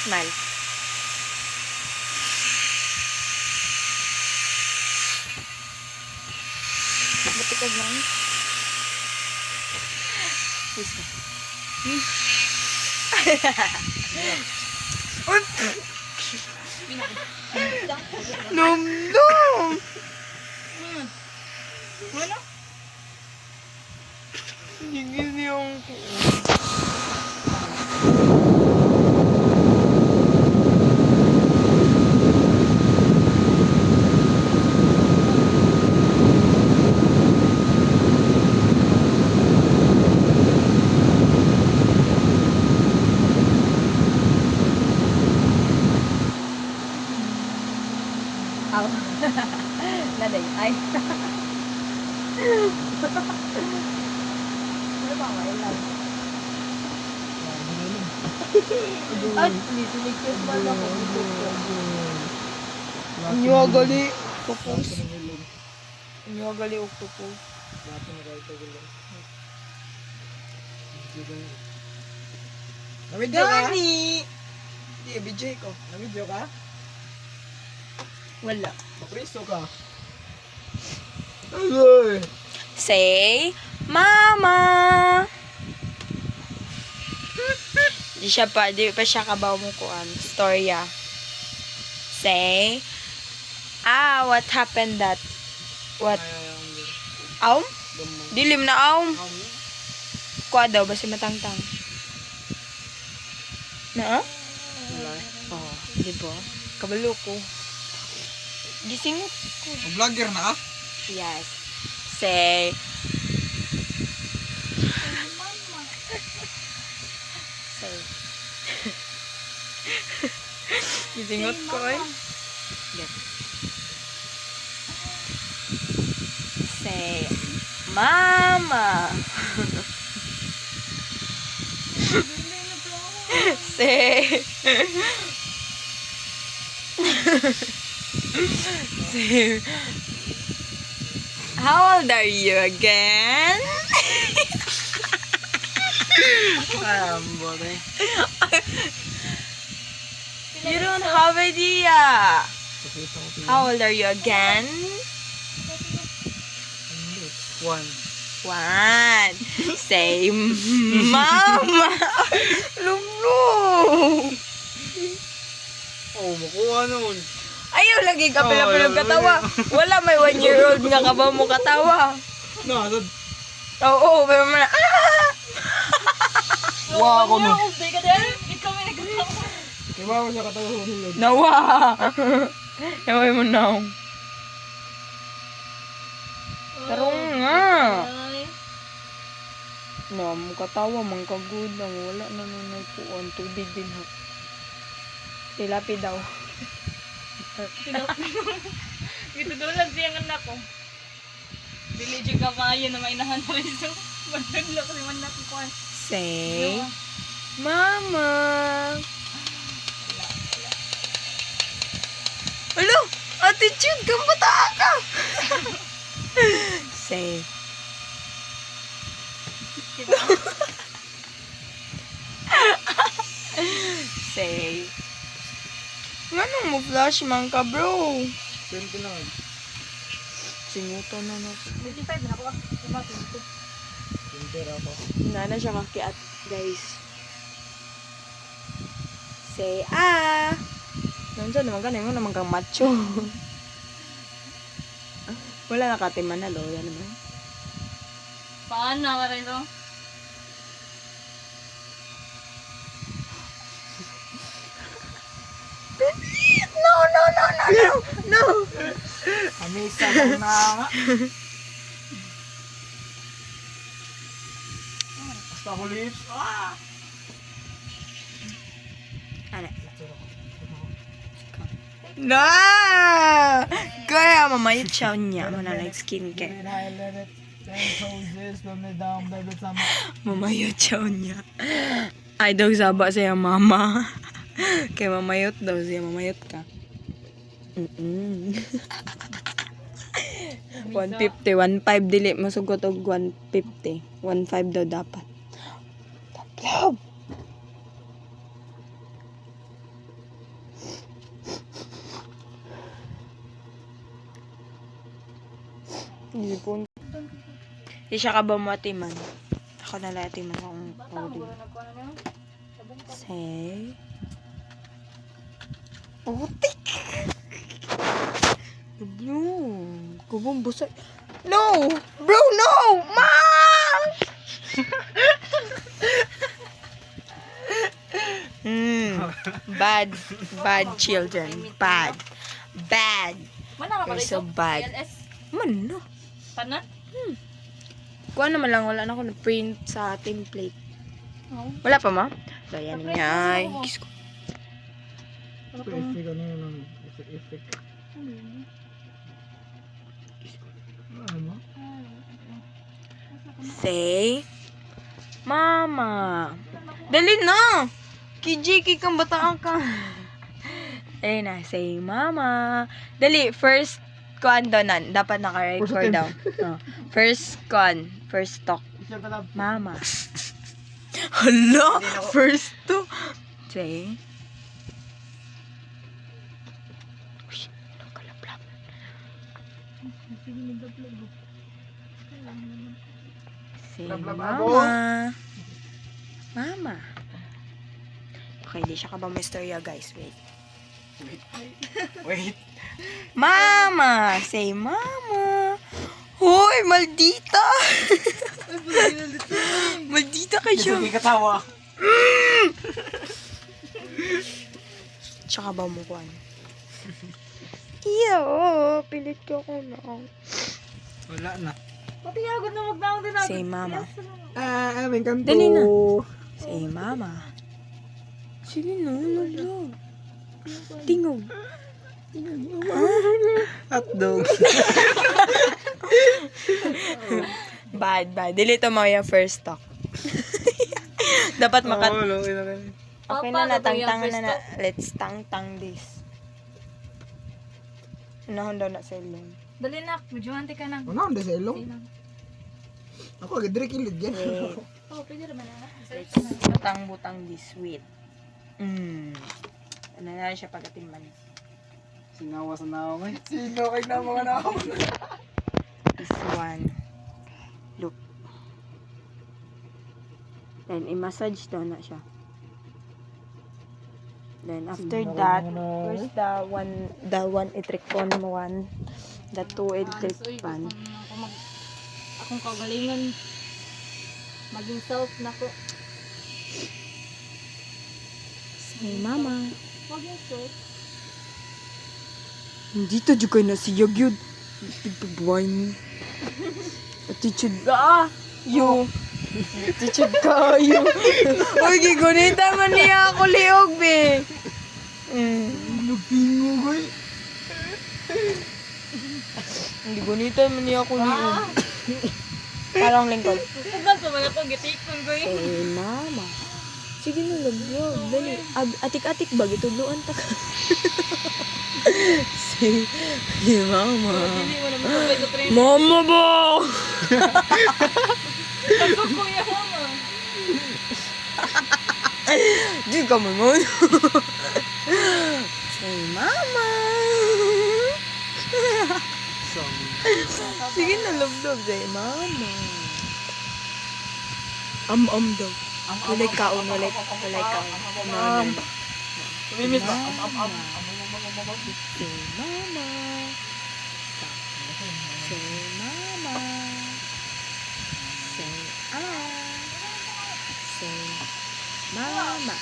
Smile. Ba't ikaw lang? Isa. Nom nom. Ano? Gigil yung aw. Naday. Ay. Ano ba nga ilan? At nitiligtas pa lang ako. Inyo gali. Octopus. Inyo gali octopus. Namidyo ka? Gani! Hindi, BJ ko. Namidyo ka? Wala. Preso ka? Say, Mama! Di pa siya kabaw mo kuan. Storya. Say, what happened that? What? Aum? Dilim na aum. Kuha daw, basi matangtang. Na? Oh, di ba? Kabalo ko. Gisingot ko. Vlogger na ka? Yes. Say. Say. Gisingot ko eh. Yes. Say. Mama. Say. Say. How old are you again? You don't have idea. How old are you again? 1. Say, Mama. Lumlum. Oh, makuha nun. Ayaw lagi ka pila-pila katawa. Wala may 1-year-old nga ka ba mo katawa. Nasad. Oo, pero man. Wow, ako no. Ikaw may nagkatawa. Diba ako sa katawa ko nilod? Nawa. Ewan mo na. Pero nga. No, katawa man kagud lang. Wala na nunay puan. Tubig din ha. Tilapi daw. Ito doon lang siyang anak ko. Dili dyan ka maayo na mainahan mo rin. So, magdagla ko naman natin ko. Say, Mama. Alo, attitude kang bata ka. Say. Say. Nganong mo flash man ka, bro? 20 lang. Singutan na na. 25 na ako. Tumatun ko. 20 ako. Nana siya kakiat, guys. Say, Nandiyan naman ka, naman naman kang macho. Wala nakatiman na, lo. Yan naman. Paano ka rin ito? No! Amisa lang na nga. Basta ko lips. Ano? Na! Kaya mamayot siya niya. Mana like skincare. Mamayot siya niya. Ay daw saba siya mama. Kaya mamayot daw siya. Mamayot ka. 150, 1.5 dili masugot og 150. 1.5 daw dapat. Tatlo. Gipon. Di siya ka ba mo atiman? Ako na lang atiman akong Bata mo pwede. ba nagkuha na yun? Sabong pa. Say. Putik! Bro, kubong busay. No! Bro, no! Ma! Bad children. Bad. Mana ka pa You're rin so bad. LS. Man, no. Tanan? Kuha naman lang, wala na ako na-print sa template. Oo. Wala pa, ma? So, yan Na-print nga. mo sa Kiss ko. Ano Ito, pa? effect ano yun ang effect. Ano yun? Ano mo? Say, Mama. Dali na. Kijiki kang bataan ka. Ayun na, say, Mama. Dali, first kuan daw nan. Dapat naka-record daw. Oh. First kuan. First talk. Siya pala. Mama. Hala, first to. Say. Uy, nagkalablab. Say, Mama. Mama. Okay, di siya ka ba may storya, guys? Wait. Wait. Mama! Say, Mama! Hoy, maldita! Maldita ka siya. Hindi katawa. Tsaka ba mo kuhan? Iyo, pilit ko ko na. Wala na. Pati agad na magdaang din agad. Say, Mama. Aming kanto. Dali na. Say, Mama. Sige na, lalo. Tingog. Hotdog. Bad. Dili to mo yung first talk. Dapat makat... Oo, low na rin. Okay Papa, na, ano ba yung tang-tang first na. talk? Let's tang-tang this. Unahon daw na sa ilong. Dali na, medyo anti ka na. Ano, hindi sa ilong? Sige lang. Ako, agad kilid yan. Wait. Oh, pwede naman na. Let's butang-butang this sweet. Ano na siya pag-atimman. Sinawa sa nawa. Sino kay na mga nawa? This one. Look. Then, i-massage daw na siya. Then, after that, where's the one itrikon mo one? The two itrikpan. Akong kagalingan. Maging self na ko. Say, Mama. Maging self. Hindi to juga na siya yun. Pagpabuhay mo. Attitude ka. You. Attitude ka. You. Uy, gigunita man niya ako liog, be. Lupingo, boy. Hindi gunita man niya ako liog. Parang lingkod. Susugan pa man ako, gitikon ko eh. Eh, Mama. Sige na, lagyo. Dali. Atik-atik ba? Gitudluan ta ka. Sige, Mama. Hindi mo naman sabay sa train. Mama ba? Pagkok ko yung mama. Di ka mamon. Say, Mama. Sige na, love. Say, Mama. Daw. Walay kaon. No. Mimiss ba? Say, Mama. Say, Mama. Say, Say, Mama.